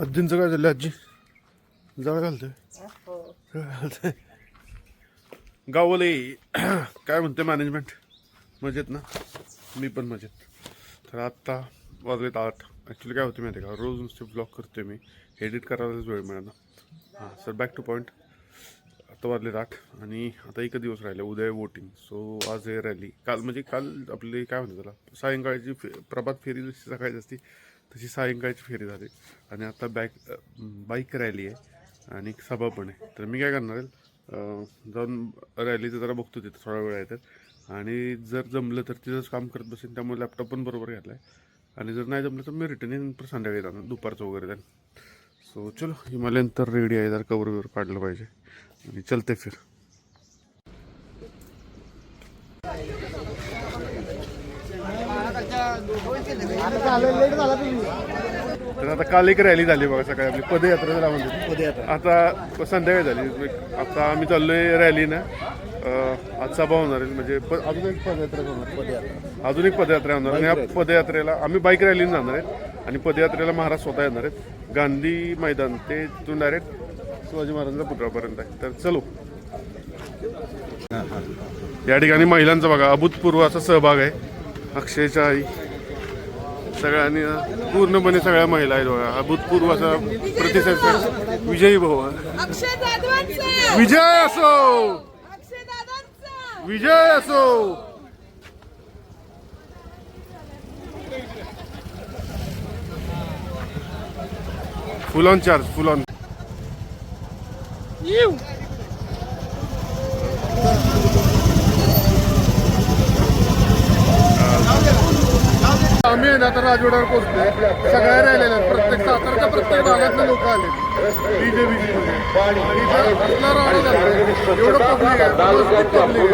आजींचं काय झालं? आजी जाळ घालतोय, घालतोय. गावले काय म्हणते मॅनेजमेंट? मजेत ना? मी पण मजेत. तर आत्ता वाजलेत 8. ॲक्च्युली काय होते माहिती आहे का, रोज नुसते ब्लॉग करते मी, एडिट करायलाच वेळ मिळाला. हां सर, बॅक टू पॉईंट. आता वाजलेत 8 आणि आता एक दिवस राहिले, उद्या आहे वोटिंग. सो आज आहे रॅली. काल आपली काय म्हणतात त्याला, सायंकाळची प्रभात फेरी जशी सकाळची असती तशी सायंकाळची फेरी झाली. आणि आता बाईक रॅली आहे आणि सभा पण आहे. तर मी काय करणार आहे, जाऊन रॅलीचं जरा बघतो तिथं थोडा वेळ आहे तर, आणि जर जमलं तर तिथंच काम करत बसेन. त्यामुळे लॅपटॉप पण बरोबर घेतला आहे. आणि जर नाही जमलं तर मी रिटर्न येईन, तर संध्याकाळी जाणार दुपारचं वगैरे जाईल. सो चलो, हिमालयन तर रेडी आहे, जर कवर बिवर काढलं पाहिजे आणि चलते फिर. तर आता काल एक रॅली झाली बघा सकाळी, आपली पदयात्रा जरा म्हणते पदयात्रा. आता संध्याकाळी झाली. आता आम्ही चाललोय रॅलीनं. आज सभा होणार आहे, म्हणजे अजून एक पदयात्रा होणार, अजून एक पदयात्रा होणार. आणि या पदयात्रेला आम्ही बाईक रॅलीने जाणार आहेत आणि पदयात्रेला महाराज स्वतः येणार आहेत. गांधी मैदान ते तिथून डायरेक्ट शिवाजी महाराजांच्या पुतळ्यापर्यंत आहे. तर चलो. या ठिकाणी महिलांचा बघा अभूतपूर्व असा सहभाग आहे. अक्षयच्या आई सगळ्यांनी पूर्णपणे सगळ्या महिला आहेत बघा. अभूतपूर्व असा प्रतिसाद. विजयी भाऊ, विजय असो, विजय असो. फुल ऑन चार्ज, फुल ऑन. आम्ही ना आता राजवाड्यावर पोहोचलोय. सगळ्या राहिलेल्या प्रत्येक सातारच्या प्रत्येक भागातले लोक आले बीजेपी असला राडा झाला. एवढं पब्लिक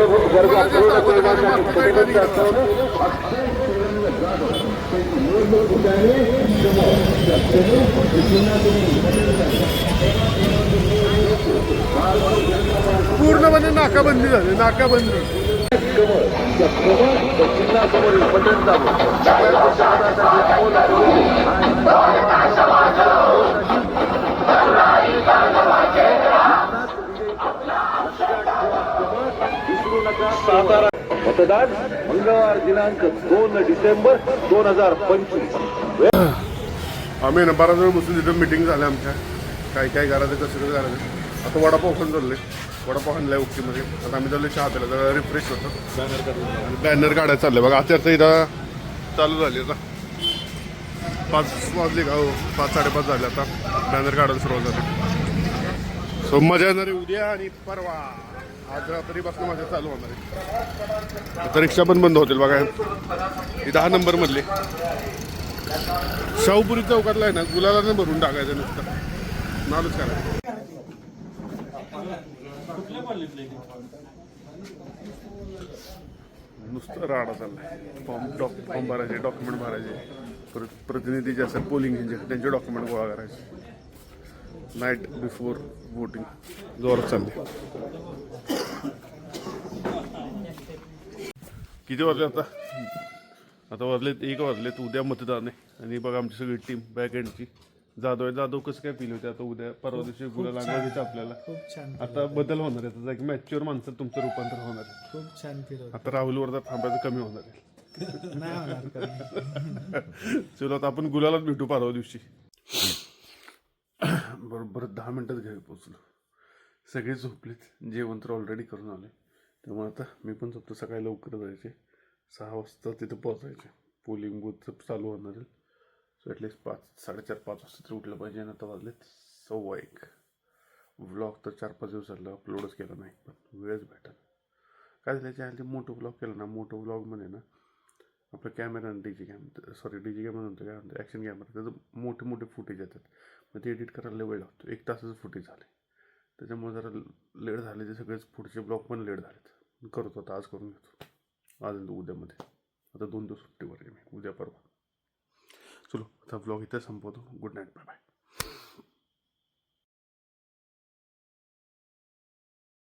पूर्णपणे नाकाबंदी झाली, नाकाबंदी. मतदान मंगळवार दिनांक 2 डिसेंबर 2025. आम्ही ना बराच वेळ बसून तिथं मिटिंग झाल्या आमच्या, काय काय करायचं कसं करायचं. आता वडापाव पण चालले, वडापाव आणलाय ओकेमध्ये. आता आम्ही चाललोय चहा प्यायला, जरा रिफ्रेश होतो. बॅनर काढायला चाललंय बघा. आता इथं चालू झाली. आता 5 वाजले का? हो, 5 साडेपाच झाले. आता बॅनर काढायला सुरुवात झाली. सो मजा येणार आहे उद्या आणि परवा. आज रात्रीपासून माझ्या चालू होणार आहे. आता रिक्षा पण बंद होतील बघा. ही 10 नंबर मधली शाहूपुरी चौकातला आहे ना, गुलाला भरून टाकायचं नुसतं, नालच करायचं. नुसतं राडा चाललाय. फॉर्म भरायचे, डॉक्युमेंट भरायचे, परत प्रतिनिधी जे असतात पोलिंग एजंट त्यांचे डॉक्युमेंट गोळा करायचे. नाईट बिफोर वोटिंग जोरात चालले. किती वाजले आता? आता वाजलेत 1 वाजलेत. उद्या मतदान आहे आणि बघा आमची सगळी टीम बॅक एंडची. जाधव कसं काय फील होते आता उद्या परवा दिवशी गुलाल अंगावर आपल्याला? खूप छान. आता बदल होणार आहे, आता मॅच्युअर माणसं तुमचं रूपांतर होणार आहे. खूप छान फील. आता राहुलवर तर थांबायचं कमी होणार आहे. चलो आता आपण गुलालाच भेटू परवा दिवशी. बरोबर 10 मिनिटात घरी पोचलो. सगळे झोपलेत, जेवण तर ऑलरेडी करून आले. त्यामुळे आता मी पण झोपतो. सकाळी लवकर जायचे, 6 वाजता तिथं पोहोचायचे. पोलिंग बूथ चालू होणार आहे. सो ॲटलिस्ट 4:30-5 वाजता तरी उठलं पाहिजे. आणि आता वाजलेत 1:15. व्लॉग तर 4-5 दिवस झालं अपलोडच केला नाही, पण वेळच भेटत. काय झालं, त्याच्या मोठं व्लॉग केलं ना, मोठं व्लॉगमध्ये ना आपलं कॅमेरा डीजी कॅमेरा म्हणतो, काय म्हणतो, ॲक्शन कॅमेरा, त्याचं मोठे फुटेज येतात. मग ते एडिट करायला वेळ लागतो. 1 तासाचं फुटेज झाले, त्याच्यामुळे जरा लेट झाले. ते सगळेच पुढचे ब्लॉग पण लेट झालेत. करतो आता, आज करून घेतो, आज उद्यामध्ये. आता 2 दिवस सुट्टीवर आहे मी, उद्या परवा. चलो आता ब्लॉग इथे संपवतो. Good night, bye bye.